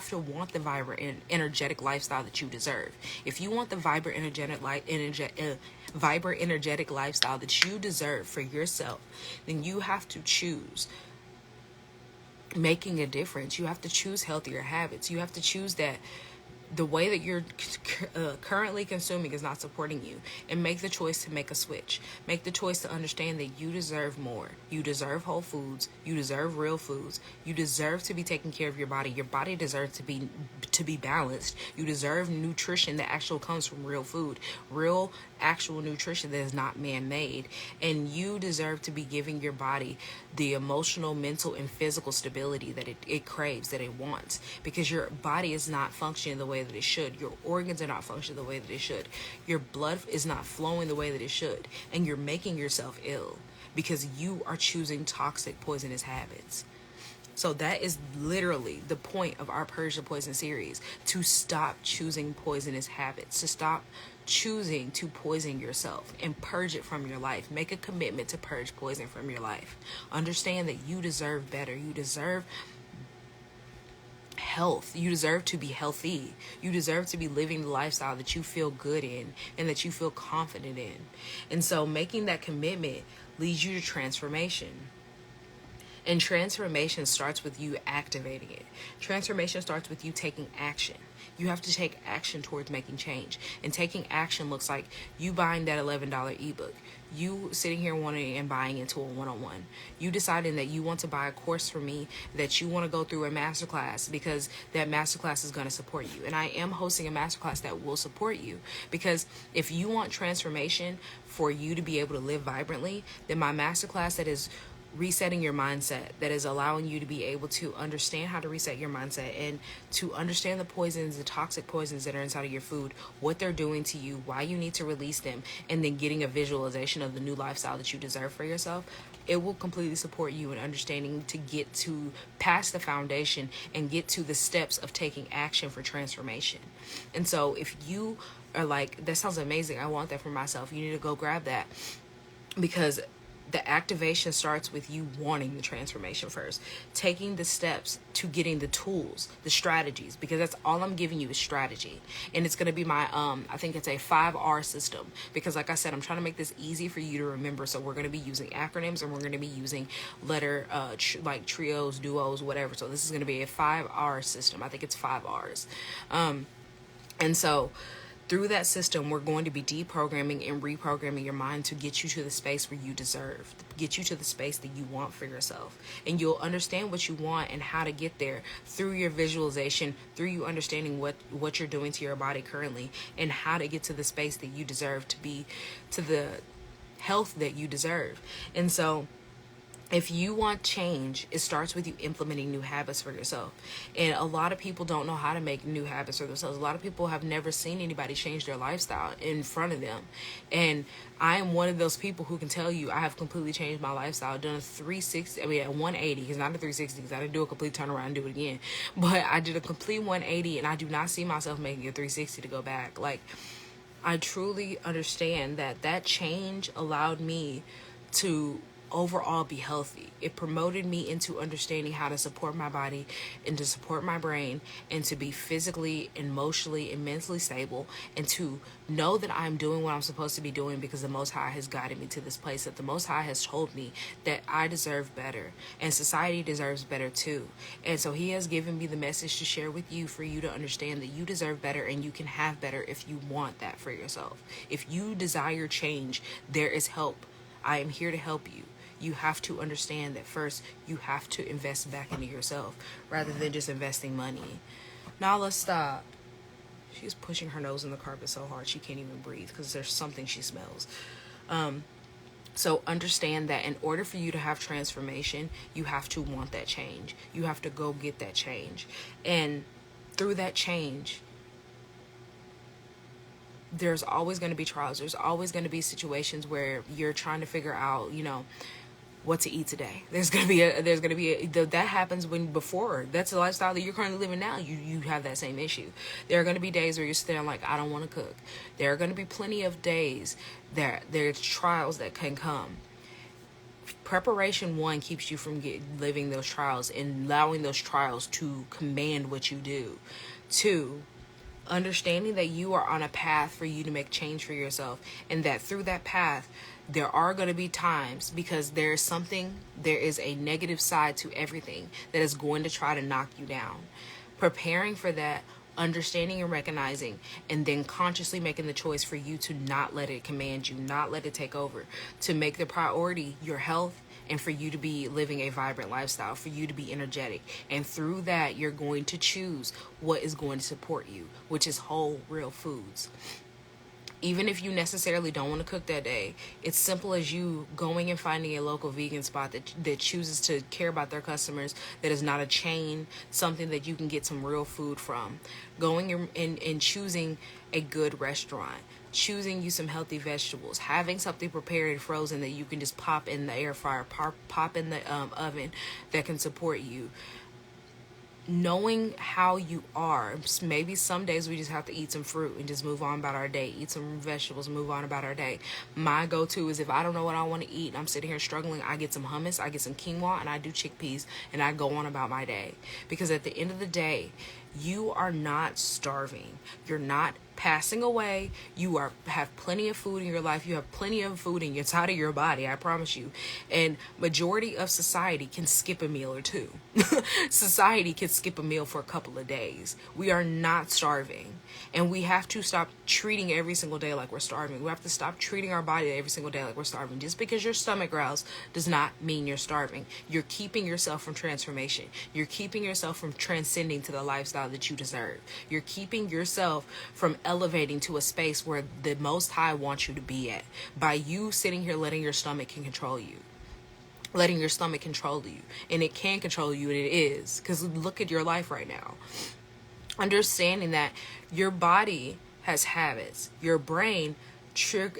to want the vibrant and energetic lifestyle that you deserve. If you want the vibrant, energetic lifestyle that you deserve for yourself, then you have to choose making a difference. You have to choose healthier habits. You have to choose that the way that you're currently consuming is not supporting you, and make the choice to make a switch. Make the choice to understand that you deserve more. You deserve whole foods. You deserve real foods. You deserve to be taking care of your body. Your body deserves to be balanced. You deserve nutrition that actually comes from real food, real actual nutrition that is not man-made. And you deserve to be giving your body the emotional, mental, and physical stability that it craves, that it wants, because your body is not functioning the way that it should. Your organs are not functioning the way that it should. Your blood is not flowing the way that it should, and you're making yourself ill because you are choosing toxic, poisonous habits. So that is literally the point of our Purge the Poison series, to stop choosing poisonous habits, to stop choosing to poison yourself and purge it from your life. Make a commitment to purge poison from your life. Understand that you deserve better. You deserve health. You deserve to be healthy. You deserve to be living the lifestyle that you feel good in and that you feel confident in. And so making that commitment leads you to transformation. And transformation starts with you activating it. Transformation starts with you taking action. You have to take action towards making change. And taking action looks like you buying that $11 ebook. You sitting here wanting and buying into a one-on-one. You deciding that you want to buy a course from me, that you want to go through a masterclass because that masterclass is going to support you. And I am hosting a masterclass that will support you, because if you want transformation for you to be able to live vibrantly, then my masterclass that is resetting your mindset, that is allowing you to be able to understand how to reset your mindset and to understand the poisons, the toxic poisons that are inside of your food, what they're doing to you, why you need to release them, and then getting a visualization of the new lifestyle that you deserve for yourself. It will completely support you in understanding to get to past the foundation and get to the steps of taking action for transformation. And so if you are like, that sounds amazing, I want that for myself, you need to go grab that, because the activation starts with you wanting the transformation first, taking the steps to getting the tools, the strategies, because that's all I'm giving you is strategy. And it's going to be my, I think it's a 5R system, because like I said, I'm trying to make this easy for you to remember. So we're going to be using acronyms, and we're going to be using letter, like trios, duos, whatever. So this is going to be a 5R system. I think it's 5 R's. And so through that system, we're going to be deprogramming and reprogramming your mind to get you to the space where you deserve, get you to the space that you want for yourself. And you'll understand what you want and how to get there through your visualization, through you understanding what you're doing to your body currently, and how to get to the space that you deserve to be, to the health that you deserve. And so if you want change, it starts with you implementing new habits for yourself. And a lot of people don't know how to make new habits for themselves. A lot of people have never seen anybody change their lifestyle in front of them. And I am one of those people who can tell you I have completely changed my lifestyle. I've done a 360, a 180. It's not a 360 because I didn't do a complete turnaround and do it again. But I did a complete 180, and I do not see myself making a 360 to go back. Like, I truly understand that change allowed me to overall be healthy. It promoted me into understanding how to support my body and to support my brain and to be physically, emotionally, and mentally stable, and to know that I'm doing what I'm supposed to be doing because the Most High has guided me to this place, that the Most High has told me that I deserve better and society deserves better too. And so he has given me the message to share with you for you to understand that you deserve better and you can have better if you want that for yourself. If you desire change, there is help. I am here to help you. You have to understand that first you have to invest back into yourself rather than just investing money. Now let's stop. She's pushing her nose in the carpet so hard she can't even breathe because there's something she smells. So understand that in order for you to have transformation, you have to want that change. You have to go get that change. And through that change, there's always going to be trials. There's always going to be situations where you're trying to figure out, what to eat today. That happens before. That's the lifestyle that you're currently living now. You have that same issue. There are going to be days where you're sitting like, I don't want to cook. There are going to be plenty of days that there's trials that can come. Preparation, one, keeps you from living those trials and allowing those trials to command what you do. Two, understanding that you are on a path for you to make change for yourself, and that through that path there are going to be times, because there is a negative side to everything that is going to try to knock you down. Preparing for that, understanding and recognizing, and then consciously making the choice for you to not let it command you, not let it take over, to make the priority your health, and for you to be living a vibrant lifestyle, for you to be energetic. And through that, you're going to choose what is going to support you, which is whole, real foods. Even if you necessarily don't want to cook that day, it's simple as you going and finding a local vegan spot that chooses to care about their customers, that is not a chain, something that you can get some real food from. Going and choosing a good restaurant, choosing you some healthy vegetables, having something prepared and frozen that you can just pop in the air fryer, pop in the oven, that can support you. Knowing how you are. Maybe some days we just have to eat some fruit and just move on about our day. Eat some vegetables, move on about our day. My go-to is, if I don't know what I want to eat and I'm sitting here struggling, I get some hummus, I get some quinoa, and I do chickpeas, and I go on about my day. Because at the end of the day, you are not starving. You're not passing away. You have plenty of food in your life. You have plenty of food inside of your body, I promise you. And majority of society can skip a meal or two. Society can skip a meal for a couple of days. We are not starving. And we have to stop treating every single day like we're starving. We have to stop treating our body every single day like we're starving. Just because your stomach growls does not mean you're starving. You're keeping yourself from transformation. You're keeping yourself from transcending to the lifestyle that you deserve. You're keeping yourself from elevating to a space where the Most High wants you to be at, by you sitting here letting your stomach can control you. Letting your stomach control you. And it can control you, and it is. Because look at your life right now. Understanding that your body has habits. Your brain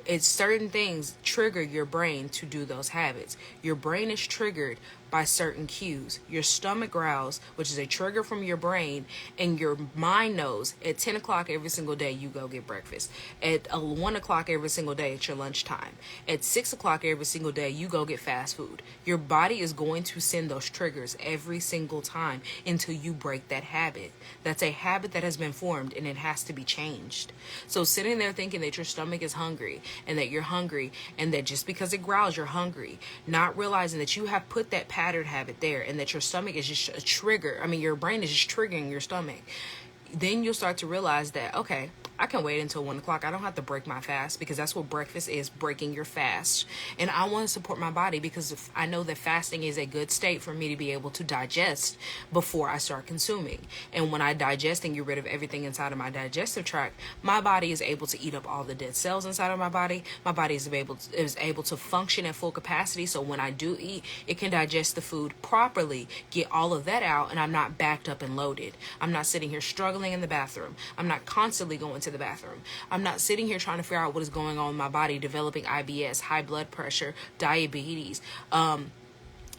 it's certain things trigger your brain to do those habits. Your brain is triggered by certain cues. Your stomach growls, which is a trigger from your brain, and your mind knows at 10 o'clock every single day you go get breakfast. At 1 o'clock every single day it's your lunchtime. At 6 o'clock every single day you go get fast food. Your body is going to send those triggers every single time until you break that habit. That's a habit that has been formed, and it has to be changed. So sitting there thinking that your stomach is hungry, and that you're hungry, and that just because it growls you're hungry, not realizing that you have put that pattern habit there, and that your stomach is just a trigger. Your brain is just triggering your stomach. Then you'll start to realize that, okay, I can wait until 1 o'clock. I don't have to break my fast, because that's what breakfast is, breaking your fast. And I want to support my body, because I know that fasting is a good state for me to be able to digest before I start consuming. And when I digest and get rid of everything inside of my digestive tract, my body is able to eat up all the dead cells inside of my body. My body is able to function at full capacity. So when I do eat, it can digest the food properly, get all of that out, and I'm not backed up and loaded. I'm not sitting here struggling in the bathroom. I'm not constantly going to the bathroom. I'm not sitting here trying to figure out what is going on in my body, developing IBS, high blood pressure, diabetes,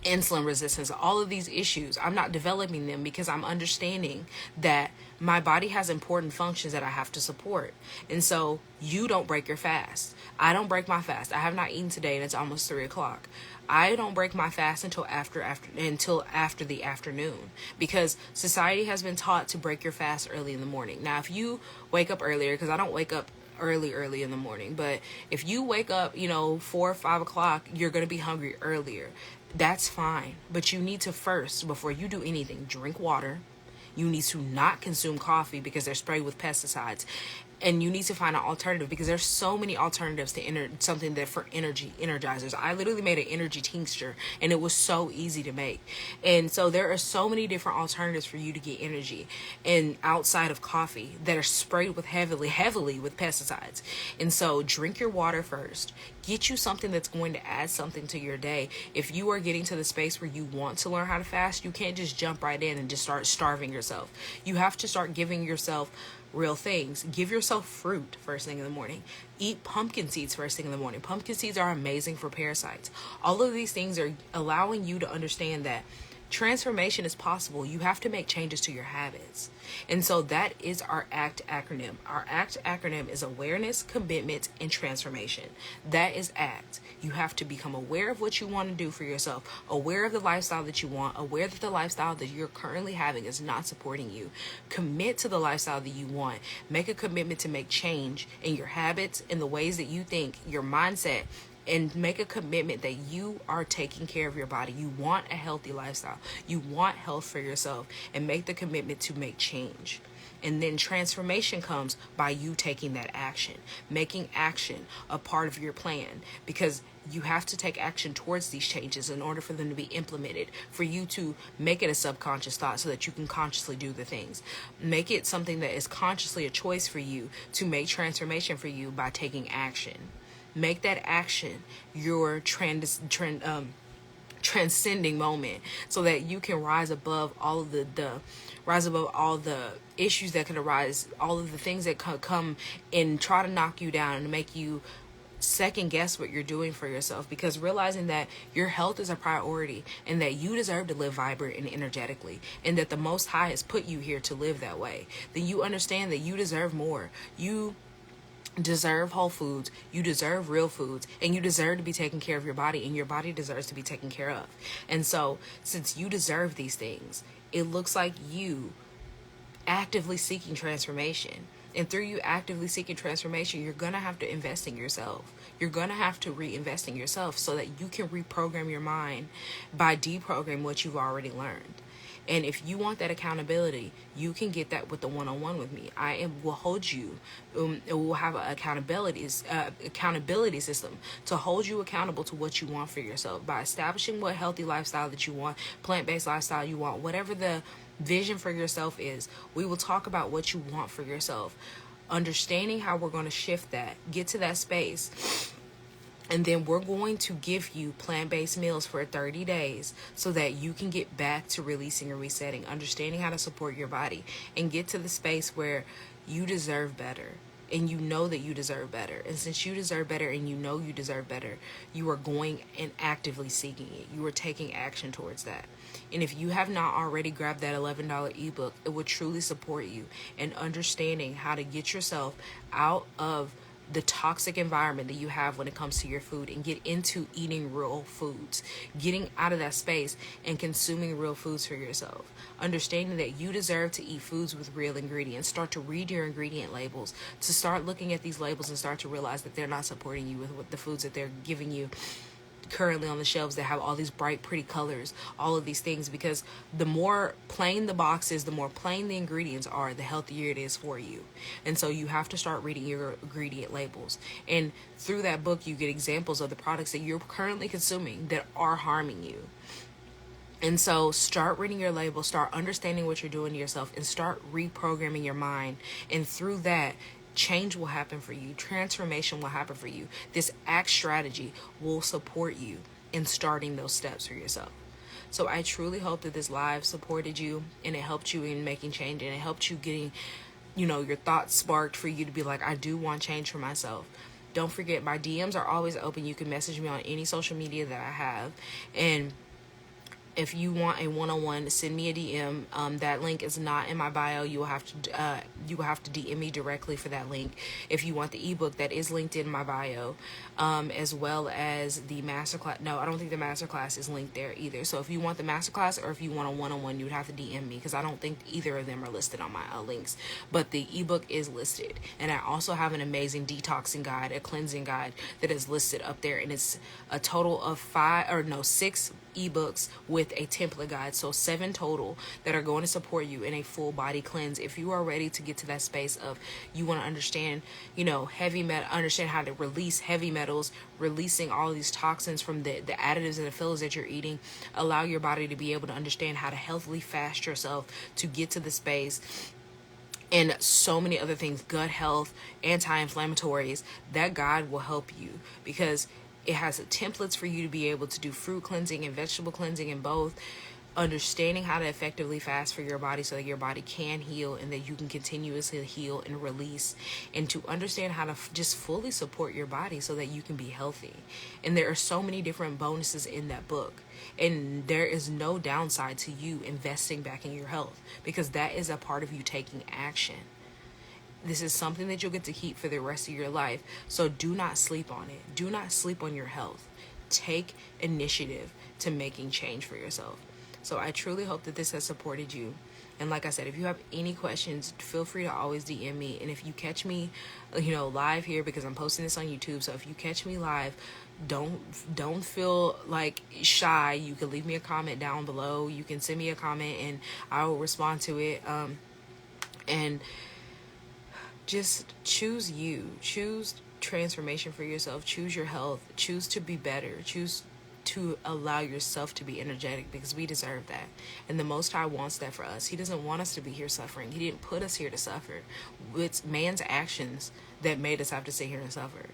insulin resistance, all of these issues. I'm not developing them, because I'm understanding that my body has important functions that I have to support. And so you don't break your fast. I don't break my fast. I have not eaten today, and it's almost 3 o'clock. I don't break my fast until after the afternoon, because society has been taught to break your fast early in the morning. Now, if you wake up earlier, because I don't wake up early in the morning, but if you wake up, 4 or 5 o'clock, you're going to be hungry earlier. That's fine. But you need to first, before you do anything, drink water. You need to not consume coffee, because they're sprayed with pesticides. And you need to find an alternative, because there's so many alternatives to something that for energy energizers. I literally made an energy tincture, and it was so easy to make. And so there are so many different alternatives for you to get energy, and outside of coffee, that are sprayed with heavily with pesticides. And so drink your water first. Get you something that's going to add something to your day. If you are getting to the space where you want to learn how to fast, you can't just jump right in and just start starving yourself. You have to start giving yourself real things. Give yourself fruit first thing in the morning. Eat pumpkin seeds first thing in the morning. Pumpkin seeds are amazing for parasites. All of these things are allowing you to understand that transformation is possible. You have to make changes to your habits. And so that is our ACT acronym. Our ACT acronym is awareness, commitment, and transformation. That is ACT. You have to become aware of what you want to do for yourself, aware of the lifestyle that you want, aware that the lifestyle that you're currently having is not supporting you. Commit to the lifestyle that you want. Make a commitment to make change in your habits, in the ways that you think, your mindset, and make a commitment that you are taking care of your body. You want a healthy lifestyle. You want health for yourself, and make the commitment to make change. And then transformation comes by you taking that action, making action a part of your plan, because you have to take action towards these changes in order for them to be implemented, for you to make it a subconscious thought so that you can consciously do the things. Make it something that is consciously a choice for you to make transformation for you by taking action. Make that action your transcending moment, so that you can rise above all of the issues that could arise, all of the things that could come and try to knock you down and make you second guess what you're doing for yourself. Because realizing that your health is a priority, and that you deserve to live vibrant and energetically, and that the Most High has put you here to live that way, then you understand that you deserve more. You deserve whole foods, you deserve real foods, and you deserve to be taking care of your body, and your body deserves to be taken care of. And so, since you deserve these things, it looks like you actively seeking transformation. And through you actively seeking transformation, you're going to have to invest in yourself. You're going to have to reinvest in yourself so that you can reprogram your mind by deprogramming what you've already learned. And if you want that accountability, you can get that with the one-on-one with me. Will hold you. We'll have an accountability system to hold you accountable to what you want for yourself by establishing what healthy lifestyle that you want, plant-based lifestyle you want, whatever the vision for yourself is. We will talk about what you want for yourself, understanding how we're going to shift that, get to that space. And then we're going to give you plant-based meals for 30 days so that you can get back to releasing and resetting, understanding how to support your body, and get to the space where you deserve better. And you know that you deserve better. And since you deserve better and you know you deserve better, you are going and actively seeking it. You are taking action towards that. And if you have not already grabbed that $11 ebook, it would truly support you in understanding how to get yourself out of the toxic environment that you have when it comes to your food, and get into eating real foods, getting out of that space and consuming real foods for yourself, understanding that you deserve to eat foods with real ingredients. Start to read your ingredient labels, to start looking at these labels and start to realize that they're not supporting you with the foods that they're giving you currently on the shelves that have all these bright, pretty colors, all of these things. Because the more plain the box is, the more plain the ingredients are, the healthier it is for you. And so you have to start reading your ingredient labels. And through that book, you get examples of the products that you're currently consuming that are harming you. And so start reading your label, start understanding what you're doing to yourself, and start reprogramming your mind. And through that, change will happen for you. Transformation will happen for you. This ACT strategy will support you in starting those steps for yourself. So I truly hope that this live supported you, and it helped you in making change, and it helped you getting, your thoughts sparked for you to be like, I do want change for myself. Don't forget, my DMs are always open. You can message me on any social media that I have. And if you want a one-on-one, send me a DM. That link is not in my bio. You will have to DM me directly for that link. If you want the ebook, that is linked in my bio, as well as the masterclass. No, I don't think the masterclass is linked there either. So if you want the masterclass, or if you want a one-on-one, you would have to DM me, because I don't think either of them are listed on my links. But the ebook is listed, and I also have an amazing detoxing guide, a cleansing guide that is listed up there, and it's a total of 6 ebooks with a template guide, so 7 total that are going to support you in a full body cleanse. If you are ready to get to that space of you want to understand, understand how to release heavy metals, releasing all these toxins from the additives and the fillers that you're eating, allow your body to be able to understand how to healthily fast yourself to get to the space, and so many other things, gut health, anti-inflammatories, that guide will help you, because it has templates for you to be able to do fruit cleansing and vegetable cleansing, and both understanding how to effectively fast for your body so that your body can heal, and that you can continuously heal and release, and to understand how to just fully support your body so that you can be healthy. And there are so many different bonuses in that book, and there is no downside to you investing back in your health, because that is a part of you taking action. This is something that you'll get to keep for the rest of your life. So do not sleep on it. Do not sleep on your health. Take initiative to making change for yourself. So I truly hope that this has supported you. And like I said, if you have any questions, feel free to always DM me. And if you catch me, live here, because I'm posting this on YouTube. So if you catch me live, don't feel like shy. You can leave me a comment down below. You can send me a comment and I will respond to it. And just choose you. Choose transformation for yourself. Choose your health. Choose to be better. Choose to allow yourself to be energetic, because we deserve that. And the Most High wants that for us. He doesn't want us to be here suffering. He didn't put us here to suffer. It's man's actions that made us have to sit here and suffer.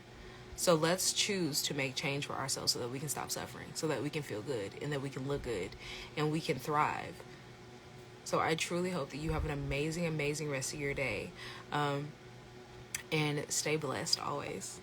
So let's choose to make change for ourselves so that we can stop suffering, so that we can feel good, and that we can look good, and we can thrive. So I truly hope that you have an amazing, amazing rest of your day. And stay blessed always.